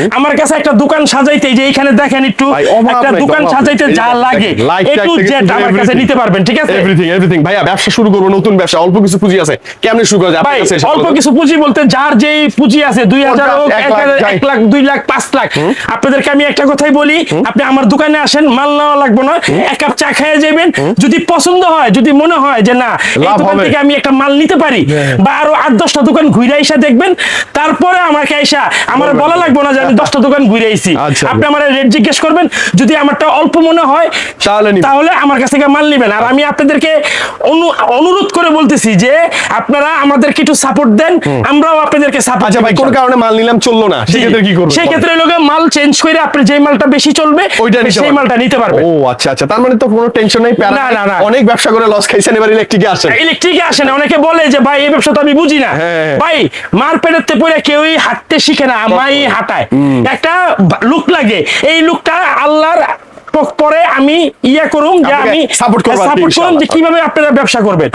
আমার কাছে একটা দোকান সাজাইতে যে এখানে দেখেন একটু একটা দোকান সাজাইতে যা লাগে একটু জেড আমার কাছে নিতে পারবেন, ঠিক আছে? এভরিথিং ভাইয়া, ব্যবসা শুরু করব, নতুন ব্যবসা, অল্প কিছু পুঁজি আছে, কেমনে শুরু করা যায়? ভাই অল্প কিছু পুঁজি বলতে যার যেই পুঁজি আছে 2000 হোক 1 লাখ 2 লাখ 5 লাখ, আপনাদেরকে আমি একটা কথাই বলি, আপনি আমার দোকানে আসেন, মাল নেওয়া লাগবে না, এক কাপ চা খেয়ে যাবেন, যদি পছন্দ হয়, যদি মনে হয় যে না এই দোকান থেকে আমি একটা মাল নিতে পারি, বা আরো 8-10টা দোকান ঘুরে এসে দেখবেন, তারপরে আমাকে এসে আমার বলা লাগবে না যে আমি 10টা দোকান ঘুরে আইছি। আপনি আমার রেট জিজ্ঞেস করবেন, যদি আমারটা অল্প মনে হয় তাহলে আমার কাছ থেকে মাল নেবেন। আর আমি আপনাদেরকে অনুরোধ করে বলতেছি যে আপনারা আমাদেরকে একটু সাপোর্ট দেন, আমরাও আপনাদেরকে সাপোর্ট। আচ্ছা ভাই, কোন কারণে মাল নিলাম চললো না, সেক্ষেত্রে কি করব? সেই ক্ষেত্রে লোকে মাল চেঞ্জ করে আপনি যে মালটা বেশি চলবে সেই মালটা নিতে পারবেন। ও আচ্ছা আচ্ছা, তার মানে তো কোনো টেনশন নাই, প্যারা না। অনেক ব্যবসা করে লস খাইছেন, এবার ইলেকট্রিকে আসেন। অনেকে বলে যে ভাই এই ব্যবসা তো আমি বুঝি না। ভাই মার পেটেতে পড়ে কেউই হাঁটতে শিখে না, আমাই হাঁটায়। একটা লুক লাগে, এই লুকটা আল্লাহর পরে আমি করুম যে আমি সাপোর্ট করুম যে কিভাবে আপনারা ব্যবসা করবেন।